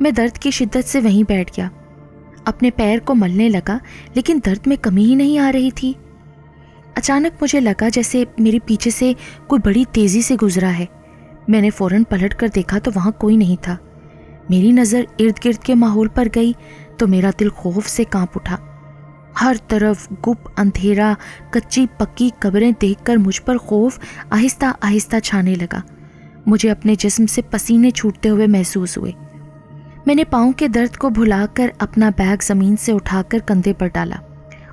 میں درد کی شدت سے وہیں بیٹھ گیا، اپنے پیر کو ملنے لگا، لیکن درد میں کمی ہی نہیں آ رہی تھی۔ اچانک مجھے لگا جیسے میرے پیچھے سے کوئی بڑی تیزی سے گزرا ہے۔ میں نے فوراً پلٹ کر دیکھا تو وہاں کوئی نہیں تھا۔ میری نظر ارد گرد کے ماحول پر گئی تو میرا دل خوف سے کانپ اٹھا۔ ہر طرف گپ اندھیرا، کچی پکی قبریں دیکھ کر مجھ پر خوف آہستہ آہستہ چھانے لگا۔ مجھے اپنے جسم سے پسینے چھوٹتے ہوئے محسوس ہوئے۔ میں نے پاؤں کے درد کو بھلا کر اپنا بیگ زمین سے اٹھا کر کندھے پر ڈالا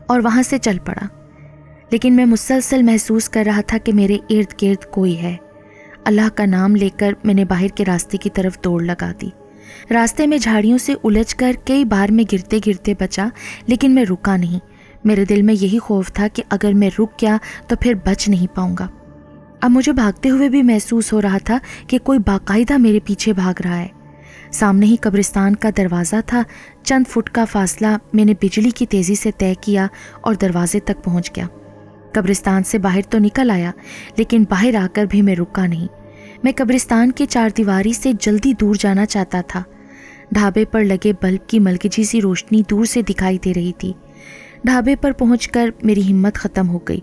اور وہاں سے چل پڑا، لیکن میں مسلسل محسوس کر رہا تھا کہ میرے ارد گرد کوئی ہے۔ اللہ کا نام لے کر میں نے باہر کے راستے کی طرف دوڑ لگا دی۔ راستے میں جھاڑیوں سے الجھ کر کئی بار میں گرتے گرتے بچا، لیکن میں رکا نہیں۔ میرے دل میں یہی خوف تھا کہ اگر میں رک گیا تو پھر بچ نہیں پاؤں گا۔ اب مجھے بھاگتے ہوئے بھی محسوس ہو رہا تھا کہ کوئی باقاعدہ میرے پیچھے بھاگ رہا ہے۔ سامنے ہی قبرستان کا دروازہ تھا۔ چند فٹ کا فاصلہ میں نے بجلی کی تیزی سے طے کیا اور دروازے تک پہنچ گیا۔ قبرستان سے باہر تو نکل آیا، لیکن باہر آ کر بھی میں رکا نہیں۔ میں قبرستان کی چار دیواری سے جلدی دور جانا چاہتا تھا۔ ڈھابے پر لگے بلب کی ملگجی سی روشنی دور سے دکھائی دے رہی تھی۔ ڈھابے پر پہنچ کر میری ہمت ختم ہو گئی۔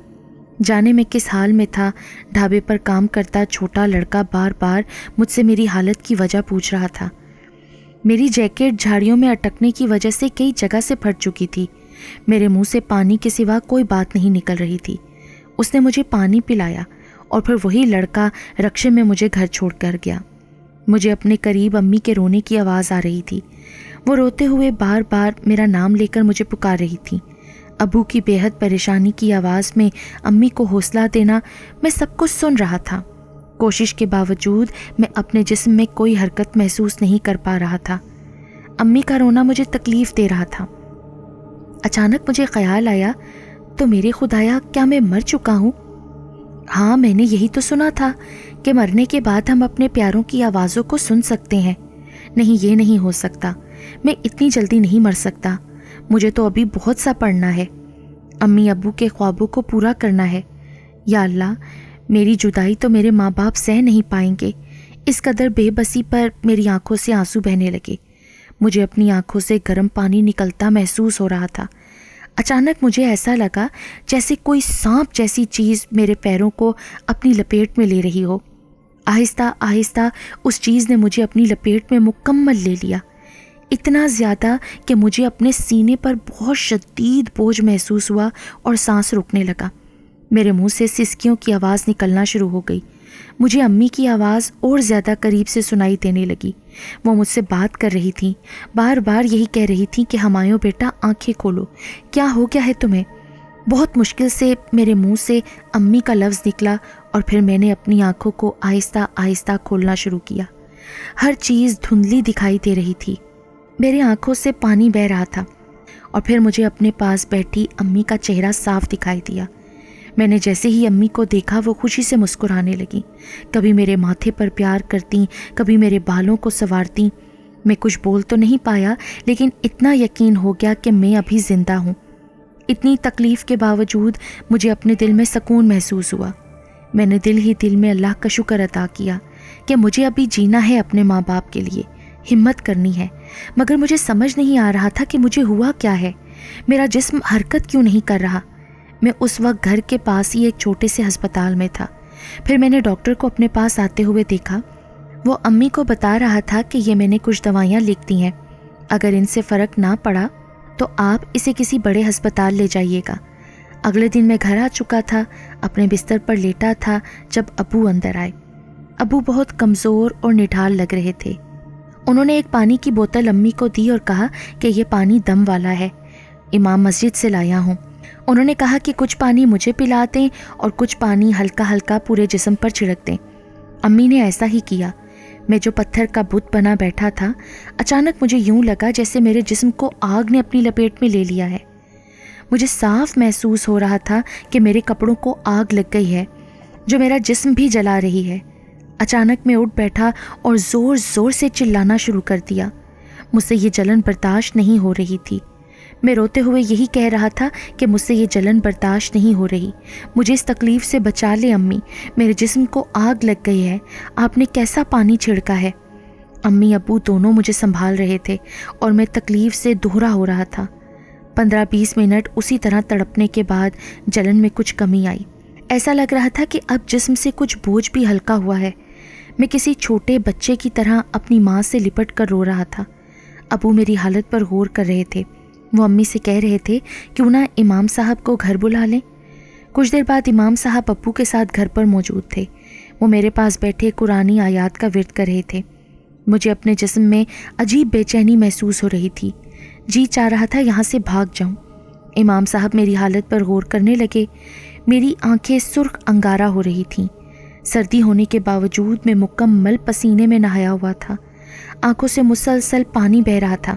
جانے میں کس حال میں تھا، ڈھابے پر کام کرتا چھوٹا لڑکا بار بار مجھ سے میری حالت کی وجہ پوچھ رہا تھا۔ میری جیکٹ جھاڑیوں میں اٹکنے کی وجہ سے کئی جگہ سے پھٹ چکی تھی۔ میرے منہ سے پانی کے سوا کوئی بات نہیں نکل رہی تھی۔ اس نے مجھے پانی پلایا اور پھر وہی لڑکا رکشے میں مجھے گھر چھوڑ کر گیا۔ مجھے اپنے قریب امی کے رونے کی آواز آ رہی تھی۔ وہ روتے ہوئے بار بار میرا نام لے کر مجھے پکار رہی تھی۔ ابو کی بے حد پریشانی کی آواز میں امی کو حوصلہ دینا، میں سب کچھ سن رہا تھا۔ کوشش کے باوجود میں اپنے جسم میں کوئی حرکت محسوس نہیں کر پا رہا تھا۔ امی کا رونا مجھے تکلیف دے رہا تھا۔ اچانک مجھے خیال آیا، تو میرے خدایا، کیا میں مر چکا ہوں؟ ہاں، میں نے یہی تو سنا تھا کہ مرنے کے بعد ہم اپنے پیاروں کی آوازوں کو سن سکتے ہیں۔ نہیں، یہ نہیں ہو سکتا۔ میں اتنی جلدی نہیں مر سکتا۔ مجھے تو ابھی بہت سا پڑھنا ہے، امی ابو کے خوابوں کو پورا کرنا ہے۔ یا اللہ، میری جدائی تو میرے ماں باپ سہ نہیں پائیں گے۔ اس قدر بے بسی پر میری آنکھوں سے آنسو بہنے لگے۔ مجھے اپنی آنکھوں سے گرم پانی نکلتا محسوس ہو رہا تھا۔ اچانک مجھے ایسا لگا جیسے کوئی سانپ جیسی چیز میرے پیروں کو اپنی لپیٹ میں لے رہی ہو۔ آہستہ آہستہ اس چیز نے مجھے اپنی لپیٹ میں مکمل لے لیا، اتنا زیادہ کہ مجھے اپنے سینے پر بہت شدید بوجھ محسوس ہوا اور سانس رکنے لگا۔ میرے منہ سے سسکیوں کی آواز نکلنا شروع ہو گئی۔ مجھے امی کی آواز اور زیادہ قریب سے سنائی دینے لگی۔ وہ مجھ سے بات کر رہی تھیں، بار بار یہی کہہ رہی تھیں کہ ہمایوں بیٹا، آنکھیں کھولو، کیا ہو گیا ہے تمہیں؟ بہت مشکل سے میرے منہ سے امی کا لفظ نکلا اور پھر میں نے اپنی آنکھوں کو آہستہ آہستہ کھولنا شروع کیا۔ ہر چیز دھندلی دکھائی دے رہی تھی، میری آنکھوں سے پانی بہہ رہا تھا، اور پھر مجھے اپنے پاس بیٹھی امی کا چہرہ صاف دکھائی دیا۔ میں نے جیسے ہی امی کو دیکھا وہ خوشی سے مسکرانے لگیں، کبھی میرے ماتھے پر پیار کرتیں، کبھی میرے بالوں کو سنوارتیں۔ میں کچھ بول تو نہیں پایا، لیکن اتنا یقین ہو گیا کہ میں ابھی زندہ ہوں۔ اتنی تکلیف کے باوجود مجھے اپنے دل میں سکون محسوس ہوا۔ میں نے دل ہی دل میں اللہ کا شکر ادا کیا کہ مجھے ابھی جینا ہے اپنے ماں باپ کے لیے، ہمت کرنی ہے۔ مگر مجھے سمجھ نہیں آ رہا تھا کہ مجھے ہوا کیا ہے، میرا جسم حرکت کیوں نہیں کر رہا۔ میں اس وقت گھر کے پاس ہی ایک چھوٹے سے ہسپتال میں تھا۔ پھر میں نے ڈاکٹر کو اپنے پاس آتے ہوئے دیکھا۔ وہ امی کو بتا رہا تھا کہ یہ میں نے کچھ دوائیاں لکھ دی ہیں، اگر ان سے فرق نہ پڑا تو آپ اسے کسی بڑے ہسپتال لے جائیے گا۔ اگلے دن میں گھر آ چکا تھا، اپنے بستر پر لیٹا تھا جب ابو اندر آئے۔ ابو بہت کمزور اور نڈھال لگ رہے تھے۔ انہوں نے ایک پانی کی بوتل امی کو دی اور کہا کہ یہ پانی دم والا ہے، امام مسجد سے لایا ہوں۔ انہوں نے کہا کہ کچھ پانی مجھے پلا دیں اور کچھ پانی ہلکا ہلکا پورے جسم پر چھڑک دیں۔ امی نے ایسا ہی کیا۔ میں جو پتھر کا بت بنا بیٹھا تھا، اچانک مجھے یوں لگا جیسے میرے جسم کو آگ نے اپنی لپیٹ میں لے لیا ہے۔ مجھے صاف محسوس ہو رہا تھا کہ میرے کپڑوں کو آگ لگ گئی ہے، جو میرا جسم بھی جلا رہی ہے۔ اچانک میں اٹھ بیٹھا اور زور زور سے چلانا شروع کر دیا۔ مجھ سے یہ جلن برداشت نہیں ہو رہی تھی۔ میں روتے ہوئے یہی کہہ رہا تھا کہ مجھ سے یہ جلن برداشت نہیں ہو رہی، مجھے اس تکلیف سے بچا لے امی، میرے جسم کو آگ لگ گئی ہے، آپ نے کیسا پانی چھڑکا ہے؟ امی ابو دونوں مجھے سنبھال رہے تھے اور میں تکلیف سے دہرا ہو رہا تھا۔ 15-20 منٹ اسی طرح تڑپنے کے بعد جلن میں کچھ کمی آئی۔ ایسا لگ رہا تھا کہ اب جسم سے کچھ بوجھ بھی ہلکا ہوا ہے۔ میں کسی چھوٹے بچے کی طرح اپنی ماں سے لپٹ کر رو رہا تھا۔ ابو میری حالت پر غور کر رہے تھے۔ وہ امی سے کہہ رہے تھے کیوں نہ امام صاحب کو گھر بلا لیں۔ کچھ دیر بعد امام صاحب ابو کے ساتھ گھر پر موجود تھے۔ وہ میرے پاس بیٹھے قرآنی آیات کا ورد کر رہے تھے۔ مجھے اپنے جسم میں عجیب بے چینی محسوس ہو رہی تھی۔ جی چاہ رہا تھا یہاں سے بھاگ جاؤں۔ امام صاحب میری حالت پر غور کرنے لگے۔ میری آنکھیں سرخ انگارہ ہو رہی تھیں۔ سردی ہونے کے باوجود میں مکمل پسینے میں نہایا ہوا تھا۔ آنکھوں سے مسلسل پانی بہہ رہا تھا۔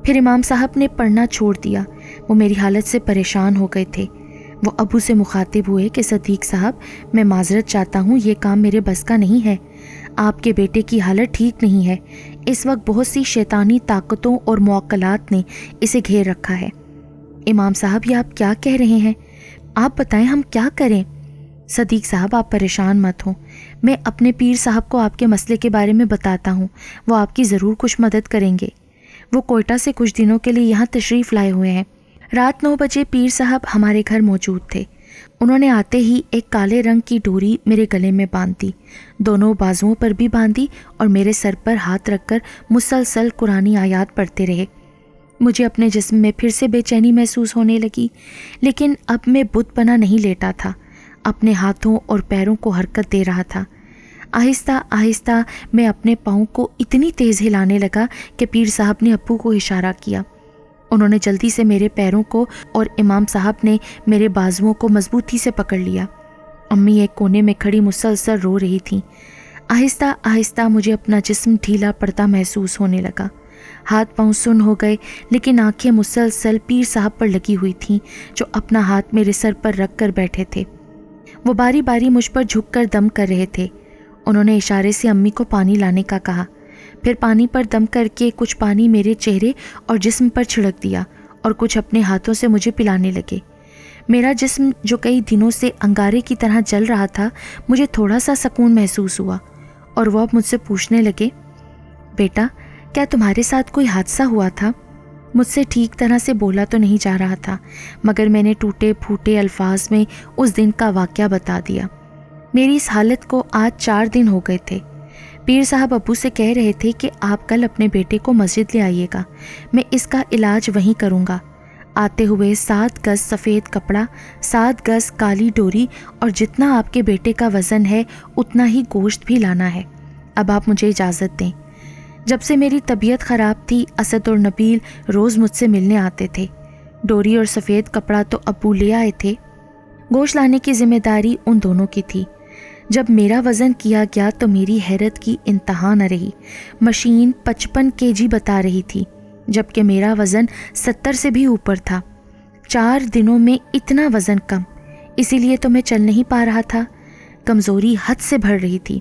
پھر امام صاحب نے پڑھنا چھوڑ دیا۔ وہ میری حالت سے پریشان ہو گئے تھے۔ وہ ابو سے مخاطب ہوئے کہ صدیق صاحب، میں معذرت چاہتا ہوں، یہ کام میرے بس کا نہیں ہے۔ آپ کے بیٹے کی حالت ٹھیک نہیں ہے۔ اس وقت بہت سی شیطانی طاقتوں اور معقلات نے اسے گھیر رکھا ہے۔ امام صاحب، یہ آپ کیا کہہ رہے ہیں؟ آپ بتائیں ہم کیا کریں؟ صدیق صاحب، آپ پریشان مت ہوں۔ میں اپنے پیر صاحب کو آپ کے مسئلے کے بارے میں بتاتا ہوں، وہ آپ کی ضرور کچھ مدد کریں گے۔ وہ کوئٹہ سے کچھ دنوں کے لیے یہاں تشریف لائے ہوئے ہیں۔ رات 9 بجے پیر صاحب ہمارے گھر موجود تھے۔ انہوں نے آتے ہی ایک کالے رنگ کی ڈوری میرے گلے میں باندھ دی، دونوں بازوؤں پر بھی باندھی، اور میرے سر پر ہاتھ رکھ کر مسلسل قرآنی آیات پڑھتے رہے۔ مجھے اپنے جسم میں پھر سے بے چینی محسوس ہونے لگی، لیکن اب میں بت بنا نہیں لیٹا تھا، اپنے ہاتھوں اور پیروں کو حرکت دے رہا تھا۔ آہستہ آہستہ میں اپنے پاؤں کو اتنی تیز ہلانے لگا کہ پیر صاحب نے ابو کو اشارہ کیا۔ انہوں نے جلدی سے میرے پیروں کو اور امام صاحب نے میرے بازوؤں کو مضبوطی سے پکڑ لیا۔ امی ایک کونے میں کھڑی مسلسل رو رہی تھیں۔ آہستہ آہستہ مجھے اپنا جسم ڈھیلا پڑتا محسوس ہونے لگا۔ ہاتھ پاؤں سن ہو گئے، لیکن آنکھیں مسلسل پیر صاحب پر لگی ہوئی تھیں جو اپنا ہاتھ میرے سر پر رکھ کر بیٹھے تھے۔ وہ باری باری مجھ پر جھک کر دم کر رہے تھے۔ انہوں نے اشارے سے امی کو پانی لانے کا کہا، پھر پانی پر دم کر کے کچھ پانی میرے چہرے اور جسم پر چھڑک دیا اور کچھ اپنے ہاتھوں سے مجھے پلانے لگے۔ میرا جسم جو کئی دنوں سے انگارے کی طرح جل رہا تھا، مجھے تھوڑا سا سکون محسوس ہوا، اور وہ اب مجھ سے پوچھنے لگے، بیٹا کیا تمہارے ساتھ کوئی حادثہ ہوا تھا؟ مجھ سے ٹھیک طرح سے بولا تو نہیں جا رہا تھا، مگر میں نے ٹوٹے پھوٹے الفاظ میں اس دن کا واقعہ بتا دیا۔ میری اس حالت کو آج 4 دن ہو گئے تھے۔ پیر صاحب ابو سے کہہ رہے تھے کہ آپ کل اپنے بیٹے کو مسجد لے آئیے گا، میں اس کا علاج وہیں کروں گا۔ آتے ہوئے 7 گز سفید کپڑا، 7 گز کالی ڈوری، اور جتنا آپ کے بیٹے کا وزن ہے اتنا ہی گوشت بھی لانا ہے۔ اب آپ مجھے اجازت دیں۔ جب سے میری طبیعت خراب تھی، اسد اور نبیل روز مجھ سے ملنے آتے تھے۔ ڈوری اور سفید کپڑا تو ابو لے آئے تھے، گوشت لانے کی ذمہ داری ان دونوں کی تھی۔ جب میرا وزن کیا گیا تو میری حیرت کی انتہا نہ رہی۔ مشین 55 kg بتا رہی تھی، جبکہ میرا وزن 70 سے بھی اوپر تھا۔ 4 دنوں میں اتنا وزن کم، اسی لیے تو میں چل نہیں پا رہا تھا۔ کمزوری حد سے بڑھ رہی تھی۔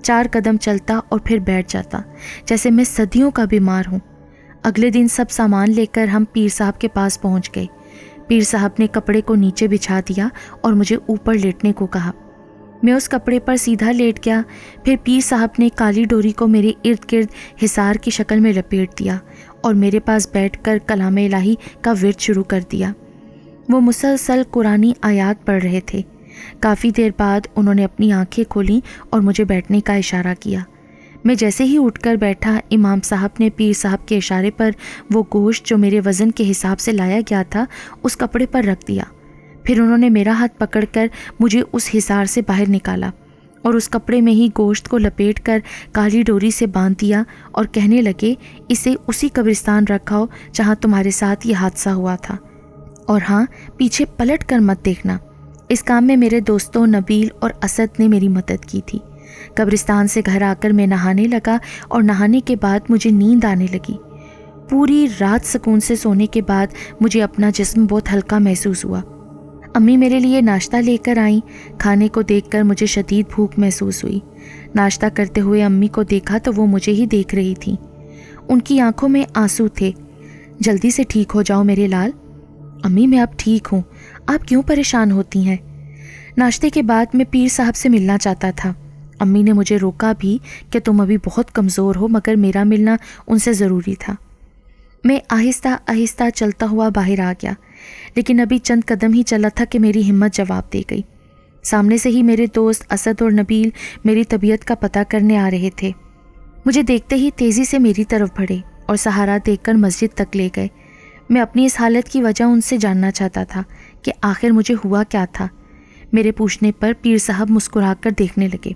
4 قدم چلتا اور پھر بیٹھ جاتا، جیسے میں صدیوں کا بیمار ہوں۔ اگلے دن سب سامان لے کر ہم پیر صاحب کے پاس پہنچ گئے۔ پیر صاحب نے کپڑے کو نیچے بچھا دیا اور مجھے اوپر لیٹنے کو کہا۔ میں اس کپڑے پر سیدھا لیٹ گیا۔ پھر پیر صاحب نے کالی ڈوری کو میرے ارد گرد حصار کی شکل میں لپیٹ دیا اور میرے پاس بیٹھ کر کلام الہی کا ورد شروع کر دیا۔ وہ مسلسل قرآنی آیات پڑھ رہے تھے۔ کافی دیر بعد انہوں نے اپنی آنکھیں کھولیں اور مجھے بیٹھنے کا اشارہ کیا۔ میں جیسے ہی اٹھ کر بیٹھا، امام صاحب نے پیر صاحب کے اشارے پر وہ گوشت جو میرے وزن کے حساب سے لایا گیا تھا اس کپڑے پر رکھ دیا۔ پھر انہوں نے میرا ہاتھ پکڑ کر مجھے اس حصار سے باہر نکالا اور اس کپڑے میں ہی گوشت کو لپیٹ کر کالی ڈوری سے باندھ دیا اور کہنے لگے، اسے اسی قبرستان رکھاؤ جہاں تمہارے ساتھ یہ حادثہ ہوا تھا، اور ہاں، پیچھے پلٹ کر مت دیکھنا۔ اس کام میں میرے دوستوں نبیل اور اسد نے میری مدد کی تھی۔ قبرستان سے گھر آ کر میں نہانے لگا اور نہانے کے بعد مجھے نیند آنے لگی۔ پوری رات سکون سے سونے کے بعد مجھے اپنا جسم بہت ہلکا محسوس ہوا۔ امی میرے لیے ناشتہ لے کر آئیں۔ کھانے کو دیکھ کر مجھے شدید بھوک محسوس ہوئی۔ ناشتہ کرتے ہوئے امی کو دیکھا تو وہ مجھے ہی دیکھ رہی تھیں۔ ان کی آنکھوں میں آنسو تھے۔ جلدی سے ٹھیک ہو جاؤ میرے لال۔ امی میں اب ٹھیک ہوں، آپ کیوں پریشان ہوتی ہیں؟ ناشتے کے بعد میں پیر صاحب سے ملنا چاہتا تھا۔ امی نے مجھے روکا بھی کہ تم ابھی بہت کمزور ہو، مگر میرا ملنا ان سے ضروری تھا۔ میں آہستہ آہستہ چلتا ہوا باہر آ گیا، لیکن ابھی چند قدم ہی چلا تھا کہ میری ہمت جواب دے گئی۔ سامنے سے ہی میرے دوست اسد اور نبیل میری طبیعت کا پتہ کرنے آ رہے تھے۔ مجھے دیکھتے ہی تیزی سے میری طرف بڑھے اور سہارا دے کر مسجد تک لے گئے۔ میں اپنی اس حالت کی وجہ ان سے جاننا چاہتا تھا کہ آخر مجھے ہوا کیا تھا۔ میرے پوچھنے پر پیر صاحب مسکرا کر دیکھنے لگے۔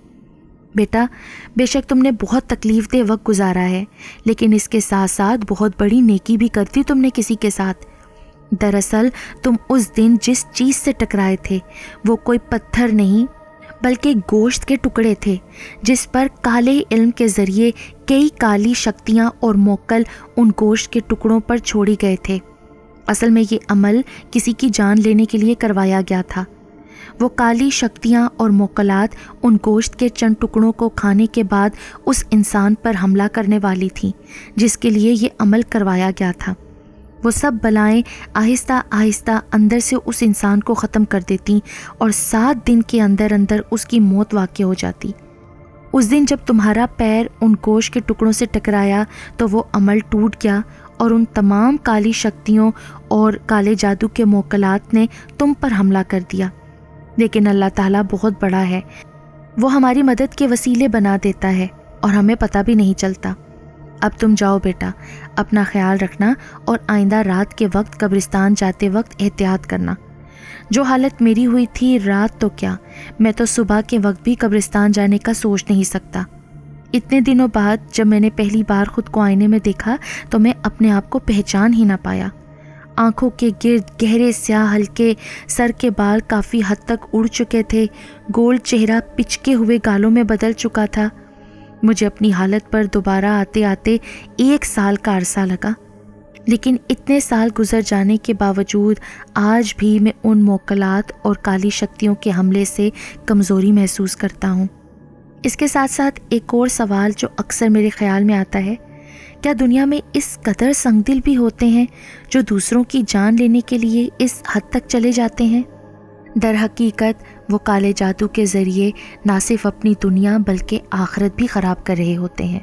بیٹا، بے شک تم نے بہت تکلیف دہ وقت گزارا ہے، لیکن اس کے ساتھ ساتھ بہت بڑی نیکی بھی کرتی تم نے کسی کے ساتھ۔ دراصل تم اس دن جس چیز سے ٹکرائے تھے وہ کوئی پتھر نہیں بلکہ گوشت کے ٹکڑے تھے، جس پر کالے علم کے ذریعے کئی کالی شکتیاں اور موکل ان گوشت کے ٹکڑوں پر چھوڑی گئے تھے۔ اصل میں یہ عمل کسی کی جان لینے کے لیے کروایا گیا تھا۔ وہ کالی شکتیاں اور موکلات ان گوشت کے چند ٹکڑوں کو کھانے کے بعد اس انسان پر حملہ کرنے والی تھیں جس کے لیے یہ عمل کروایا گیا تھا۔ وہ سب بلائیں آہستہ آہستہ اندر سے اس انسان کو ختم کر دیتی اور 7 دن کے اندر اندر اس کی موت واقع ہو جاتی۔ اس دن جب تمہارا پیر ان گوشت کے ٹکڑوں سے ٹکرایا تو وہ عمل ٹوٹ گیا اور ان تمام کالی شکتیوں اور کالے جادو کے موکلات نے تم پر حملہ کر دیا۔ لیکن اللہ تعالیٰ بہت بڑا ہے، وہ ہماری مدد کے وسیلے بنا دیتا ہے اور ہمیں پتہ بھی نہیں چلتا۔ اب تم جاؤ بیٹا، اپنا خیال رکھنا اور آئندہ رات کے وقت قبرستان جاتے وقت احتیاط کرنا۔ جو حالت میری ہوئی تھی رات تو کیا، میں تو صبح کے وقت بھی قبرستان جانے کا سوچ نہیں سکتا۔ اتنے دنوں بعد جب میں نے پہلی بار خود کو آئینے میں دیکھا تو میں اپنے آپ کو پہچان ہی نہ پایا۔ آنکھوں کے گرد گہرے سیاہ حلقے، سر کے بال کافی حد تک اڑ چکے تھے، گول چہرہ پچکے ہوئے گالوں میں بدل چکا تھا۔ مجھے اپنی حالت پر دوبارہ آتے آتے 1 سال کا عرصہ لگا، لیکن اتنے سال گزر جانے کے باوجود آج بھی میں ان موکلات اور کالی شکتیوں کے حملے سے کمزوری محسوس کرتا ہوں۔ اس کے ساتھ ساتھ ایک اور سوال جو اکثر میرے خیال میں آتا ہے، کیا دنیا میں اس قدر سنگ دل بھی ہوتے ہیں جو دوسروں کی جان لینے کے لیے اس حد تک چلے جاتے ہیں؟ در حقیقت وہ کالے جادو کے ذریعے نہ صرف اپنی دنیا بلکہ آخرت بھی خراب کر رہے ہوتے ہیں۔